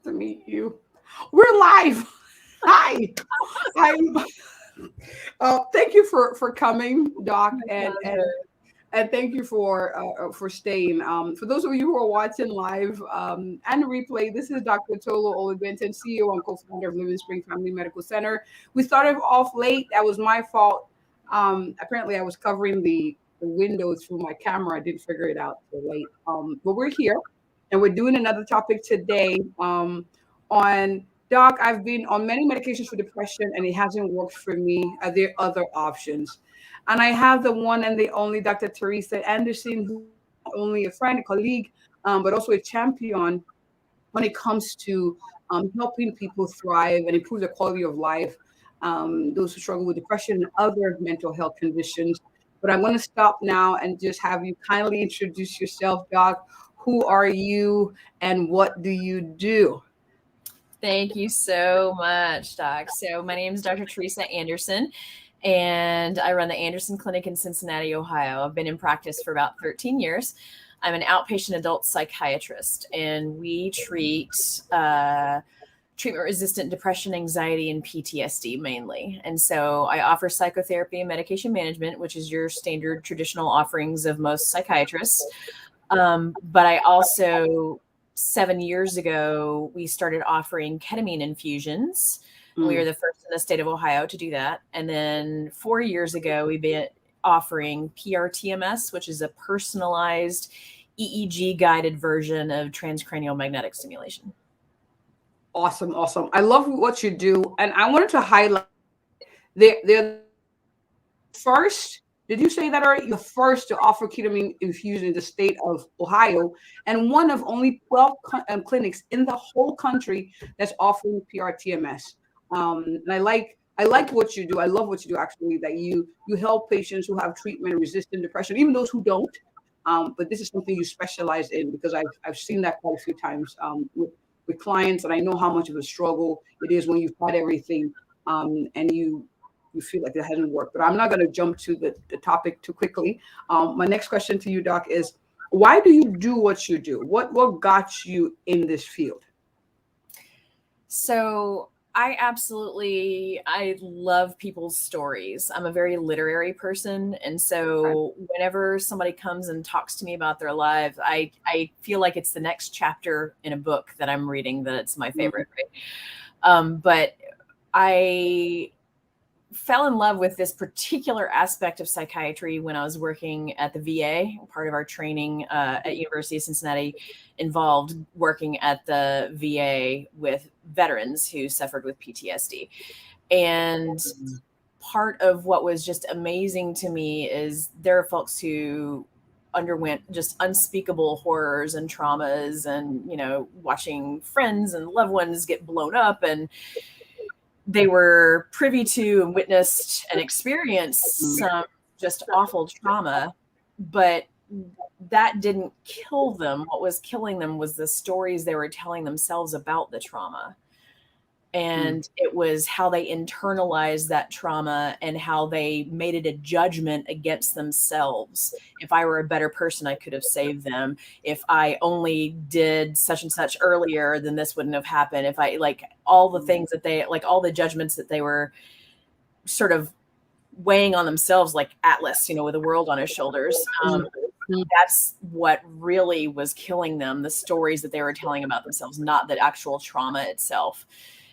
to meet you. We're live. Hi. I'm. Thank you for coming, Doc, and thank you for staying. For those of you who are watching live and replay, this is Dr. Olabintan, CEO and co-founder of Livingspring Family Medical Center. We started off late. That was my fault. Apparently, I was covering the windows through my camera. I didn't figure it out till late. But we're here, and we're doing another topic today on Doc. I've been on many medications for depression, and it hasn't worked for me. Are there other options? And I have the one and the only Dr. Teresa Anderson, who is not only a friend, a colleague, but also a champion when it comes to helping people thrive and improve their quality of life, those who struggle with depression and other mental health conditions. But I'm going to stop now and just have you kindly introduce yourself, Doc. Who are you and what do you do? Thank you so much, Doc. So my name is Dr. Teresa Anderson, and I run the Anderson Clinic in Cincinnati, Ohio. I've been in practice for about 13 years. I'm an outpatient adult psychiatrist, and we treat treatment-resistant depression, anxiety, and PTSD mainly. And so I offer psychotherapy and medication management, which is your standard traditional offerings of most psychiatrists. But I also, 7 years ago, we started offering ketamine infusions. We were the first in the state of Ohio to do that. And then 4 years ago, we've been offering PrTMS, which is a personalized EEG-guided version of transcranial magnetic stimulation. Awesome. I love what you do. And I wanted to highlight the first, did you say that already? The first to offer ketamine infusion in the state of Ohio, and one of only 12 clinics in the whole country that's offering PrTMS. And I like what you do. I love what you do, actually, that you help patients who have treatment-resistant depression, even those who don't. But this is something you specialize in, because I've seen that quite a few times with clients, and I know how much of a struggle it is when you've tried everything and you feel like it hasn't worked. But I'm not going to jump to the topic too quickly. My next question to you, Doc, is why do you do what you do? What got you in this field? So I love people's stories. I'm a very literary person. And so whenever somebody comes and talks to me about their lives, I feel like it's the next chapter in a book that I'm reading, that it's my favorite. Right? But I fell in love with this particular aspect of psychiatry when I was working at the VA. Part of our training at University of Cincinnati involved working at the VA with veterans who suffered with PTSD. And part of what was just amazing to me is there are folks who underwent just unspeakable horrors and traumas, and, watching friends and loved ones get blown up, and they were privy to and witnessed and experienced some just awful trauma, but that didn't kill them. What was killing them was the stories they were telling themselves about the trauma. And it was how they internalized that trauma and how they made it a judgment against themselves. If I were a better person, I could have saved them. If I only did such and such earlier, then this wouldn't have happened. If I, like, all the things that they, like, all the judgments that they were sort of weighing on themselves, like Atlas, with the world on his shoulders. That's what really was killing them, the stories that they were telling about themselves, not the actual trauma itself.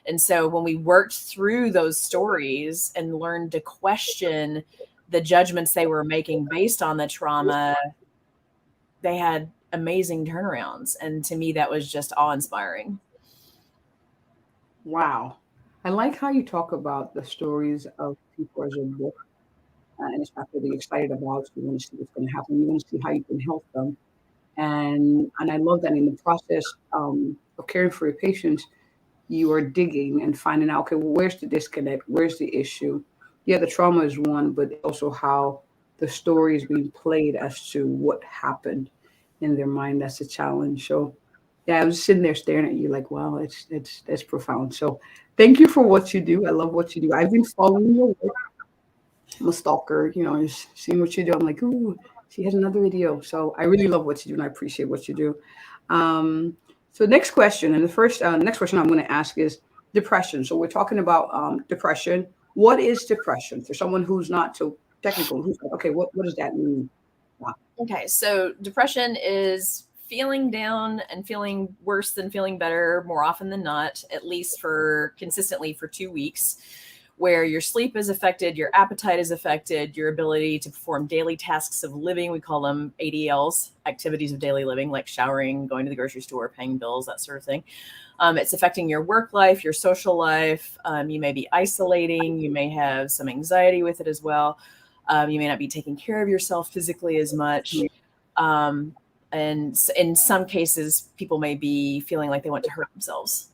And so when we worked through those stories and learned to question the judgments they were making based on the trauma, they had amazing turnarounds. And to me, that was just awe-inspiring. Wow. I like how you talk about the stories of people as a book. And it's not really excited about. You want to see what's going to happen. You want to see how you can help them. And I love that in the process of caring for your patients, you are digging and finding out, okay, well, where's the disconnect? Where's the issue? Yeah, the trauma is one, but also how the story is being played as to what happened in their mind. That's a challenge. So, yeah, I was sitting there staring at you like, wow, that's profound. So, thank you for what you do. I love what you do. I've been following your work. I'm a stalker, just seeing what you do. I'm like, ooh, she has another video. So I really love what you do, and I appreciate what you do. So next question, and the first next question I'm going to ask is depression. So we're talking about depression. What is depression for someone who's not so technical? Who's like, okay, what does that mean? Wow. Okay, so depression is feeling down and feeling worse than feeling better more often than not, at least for consistently for 2 weeks, where your sleep is affected, your appetite is affected, your ability to perform daily tasks of living, we call them ADLs, activities of daily living, like showering, going to the grocery store, paying bills, that sort of thing. It's affecting your work life, your social life. You may be isolating. You may have some anxiety with it as well. You may not be taking care of yourself physically as much. And in some cases, people may be feeling like they want to hurt themselves.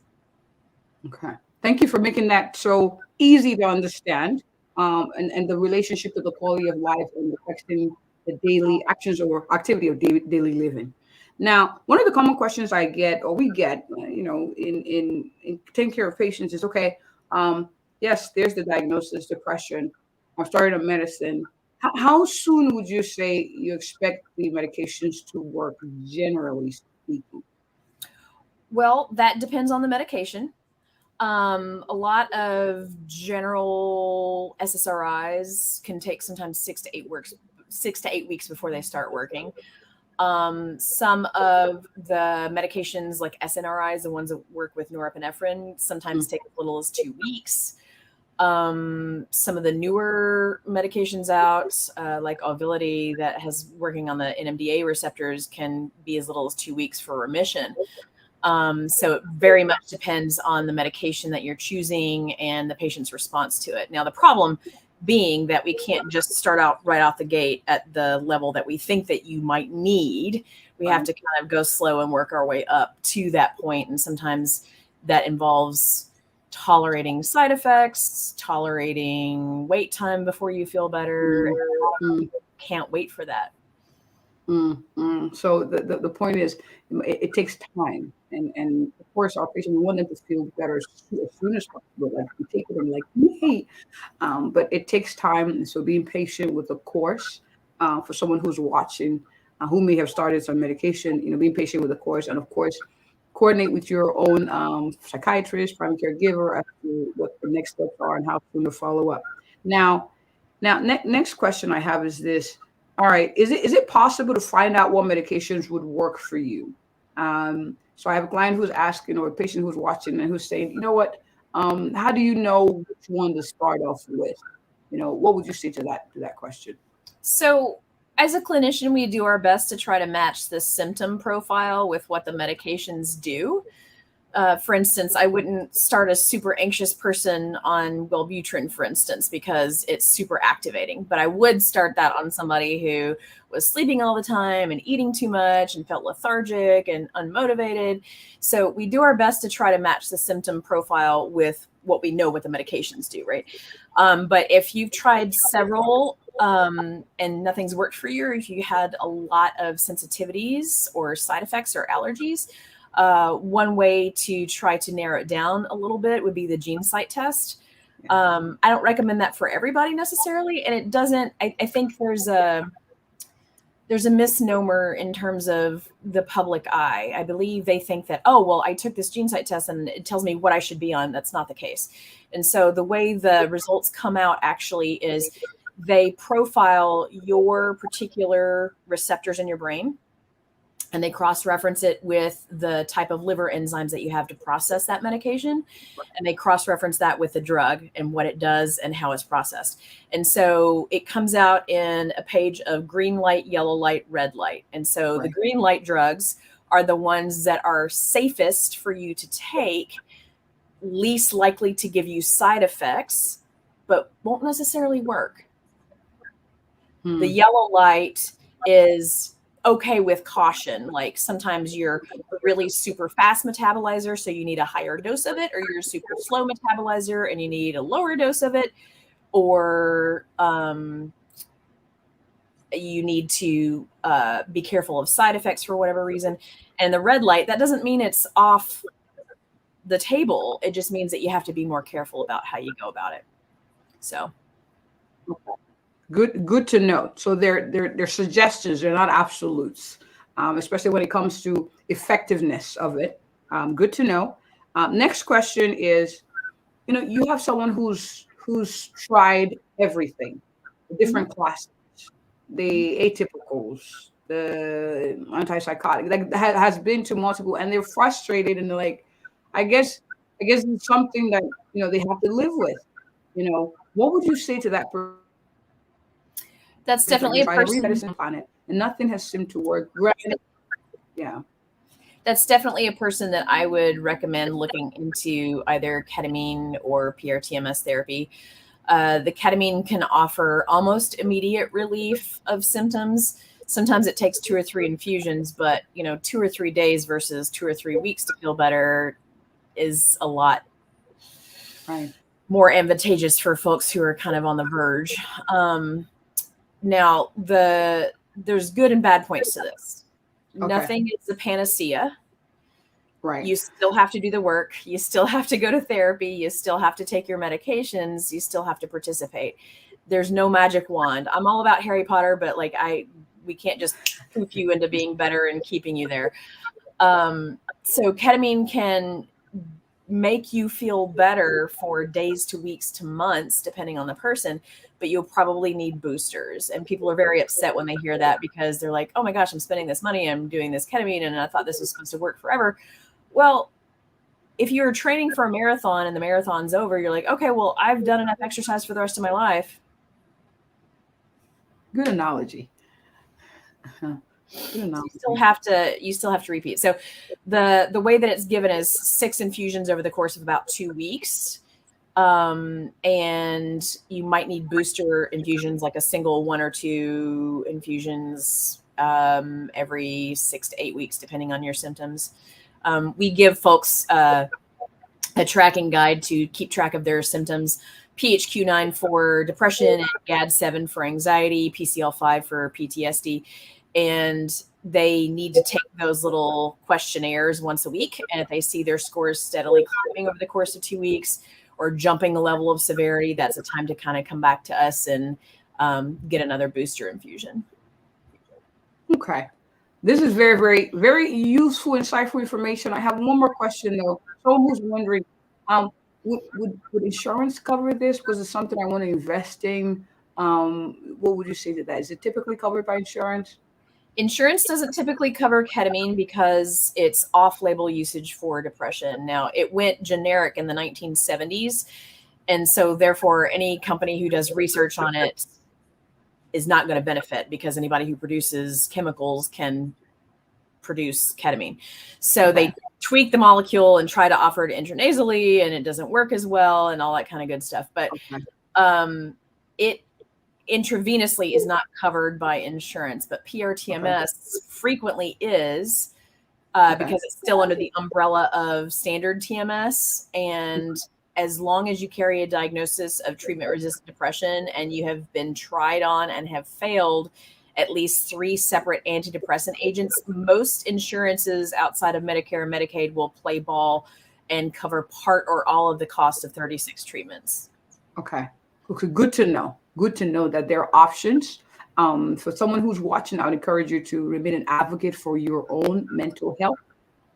Okay. Thank you for making that so easy to understand, and the relationship to the quality of life and affecting the daily actions or activity of daily living. Now, one of the common questions I get, or we get, in taking care of patients is, okay, yes, there's the diagnosis, depression. I'm starting on medicine. How soon would you say you expect the medications to work, generally speaking? Well, that depends on the medication. A lot of general SSRIs can take sometimes 6 to 8 weeks before they start working. Some of the medications like SNRIs, the ones that work with norepinephrine, sometimes take as little as 2 weeks. Some of the newer medications out, like Auvelity, that has working on the NMDA receptors, can be as little as 2 weeks for remission. So it very much depends on the medication that you're choosing and the patient's response to it. Now, the problem being that we can't just start out right off the gate at the level that we think that you might need. We have to kind of go slow and work our way up to that point. And sometimes that involves tolerating side effects, tolerating wait time before you feel better. Can't wait for that. So the point is, it takes time, and of course our patients, we want them to feel better as soon as possible. Like we take it and like, hey, but it takes time. And so being patient with the course, for someone who's watching, who may have started some medication, being patient with the course, and of course coordinate with your own psychiatrist, primary caregiver, as to what the next steps are and how soon to follow up. Now, next question I have is this. All right. Is it possible to find out what medications would work for you? So I have a client who's asking, or a patient who's watching and who's saying, you know what? How do you know which one to start off with? What would you say to that question? So as a clinician, we do our best to try to match the symptom profile with what the medications do. For instance, I wouldn't start a super anxious person on Wellbutrin, for instance, because it's super activating. But I would start that on somebody who was sleeping all the time and eating too much and felt lethargic and unmotivated. So we do our best to try to match the symptom profile with what we know what the medications do, right? But if you've tried several and nothing's worked for you, or if you had a lot of sensitivities or side effects or allergies, one way to try to narrow it down a little bit would be the gene site test. I don't recommend that for everybody necessarily. And it doesn't, I think there's a misnomer in terms of the public eye. I believe they think that, oh, well, I took this gene site test and it tells me what I should be on. That's not the case. And so the way the results come out actually is they profile your particular receptors in your brain, and they cross-reference it with the type of liver enzymes that you have to process that medication. And they cross-reference that with the drug and what it does and how it's processed. And so it comes out in a page of green light, yellow light, red light. And so the green light drugs are the ones that are safest for you to take, least likely to give you side effects, but won't necessarily work. The yellow light is okay with caution. Like sometimes you're a really super fast metabolizer, so you need a higher dose of it, or you're a super slow metabolizer and you need a lower dose of it, or you need to be careful of side effects for whatever reason. And the red light, that doesn't mean it's off the table. It just means that you have to be more careful about how you go about it. So. Good to know. So they're suggestions. They're not absolutes, especially when it comes to effectiveness of it. Good to know. Next question is, you have someone who's tried everything, the different classes, the atypicals, the antipsychotic, like has been to multiple, and they're frustrated and they're like, I guess it's something that they have to live with. What would you say to that person? That's That definitely they a tried every person. medicine on it and nothing has seemed to work. Granted, yeah. That's definitely a person that I would recommend looking into either ketamine or PrTMS therapy. The ketamine can offer almost immediate relief of symptoms. Sometimes it takes 2 or 3 infusions, but 2 or 3 days versus 2 or 3 weeks to feel better is a lot more advantageous for folks who are kind of on the verge. Now, there's good and bad points to this. Okay. Nothing is a panacea. Right. You still have to do the work. You still have to go to therapy. You still have to take your medications. You still have to participate. There's no magic wand. I'm all about Harry Potter, but we can't just poof you into being better and keeping you there. So ketamine can make you feel better for days to weeks to months, depending on the person, but you'll probably need boosters. And people are very upset when they hear that because they're like, oh my gosh, I'm spending this money. I'm doing this ketamine and I thought this was supposed to work forever. Well, if you're training for a marathon and the marathon's over, you're like, okay, well, I've done enough exercise for the rest of my life. Good analogy. You still have to repeat. So the way that it's given is 6 infusions over the course of about 2 weeks. And you might need booster infusions, like a single 1 or 2 infusions every 6 to 8 weeks, depending on your symptoms. We give folks a tracking guide to keep track of their symptoms. PHQ-9 for depression, and GAD-7 for anxiety, PCL-5 for PTSD. And they need to take those little questionnaires once a week. And if they see their scores steadily climbing over the course of 2 weeks or jumping the level of severity, that's a time to kind of come back to us and get another booster infusion. Okay. This is very, very, very useful, insightful information. I have one more question, though. Someone who's wondering, would insurance cover this? Was it something I want to invest in? What would you say to that? Is it typically covered by insurance? Insurance doesn't typically cover ketamine because it's off-label usage for depression. Now, it went generic in the 1970s, and so therefore any company who does research on it is not going to benefit because anybody who produces chemicals can produce ketamine. So they tweak the molecule and try to offer it intranasally, and it doesn't work as well and all that kind of good stuff. But it intravenously is not covered by insurance, but PrTMS frequently is because it's still under the umbrella of standard TMS. And as long as you carry a diagnosis of treatment-resistant depression and you have been tried on and have failed at least 3 separate antidepressant agents, most insurances outside of Medicare and Medicaid will play ball and cover part or all of the cost of 36 treatments. Okay. Good to know. Good to know that there are options. For someone who's watching, I would encourage you to remain an advocate for your own mental health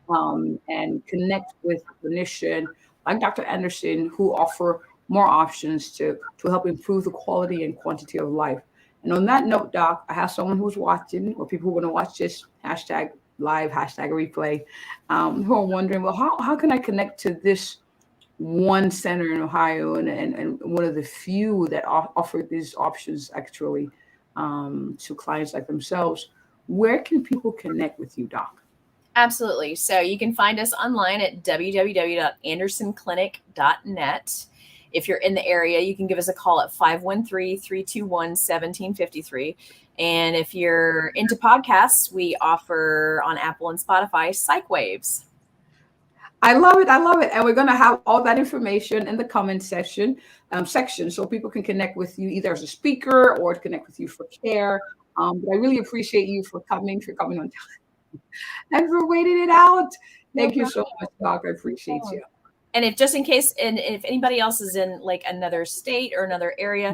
and connect with a clinician like Dr. Anderson, who offer more options to help improve the quality and quantity of life. And on that note, Doc, I have someone who's watching, or people who want to watch this hashtag live, hashtag replay, who are wondering, well, how can I connect to this one center in Ohio and one of the few that offer these options actually to clients like themselves? Where can people connect with you, Doc? Absolutely. So you can find us online at www.andersonclinic.net. If you're in the area, you can give us a call at 513-321-1753. And if you're into podcasts, we offer on Apple and Spotify Psych Waves. I love it. I love it. And we're going to have all that information in the comment section so people can connect with you either as a speaker or to connect with you for care. But I really appreciate you for coming on time and for waiting it out. Thank you so much, Doc. I appreciate you. And if just in case, and if anybody else is in like another state or another area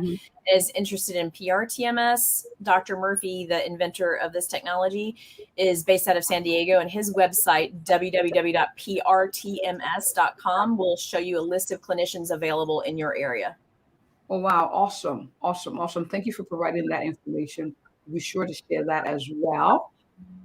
is interested in PrTMS, Dr. Murphy, the inventor of this technology, is based out of San Diego, and his website, www.prtms.com, will show you a list of clinicians available in your area. Oh, wow. Awesome. Awesome. Awesome. Thank you for providing that information. Be sure to share that as well.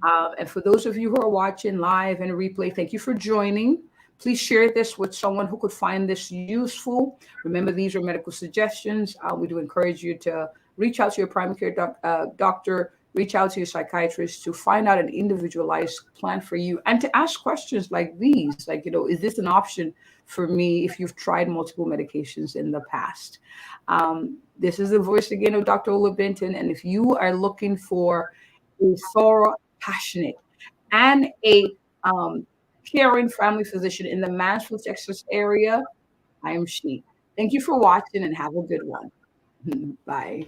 And for those of you who are watching live and replay, thank you for joining. Please share this with someone who could find this useful. Remember, these are medical suggestions. We do encourage you to reach out to your primary care doctor, reach out to your psychiatrist to find out an individualized plan for you, and to ask questions like these, like, is this an option for me if you've tried multiple medications in the past? This is the voice again of Dr. Olabintan, and if you are looking for a thorough, passionate, and a caring family physician in the Mansfield, Texas area, I am she. Thank you for watching and have a good one. Bye.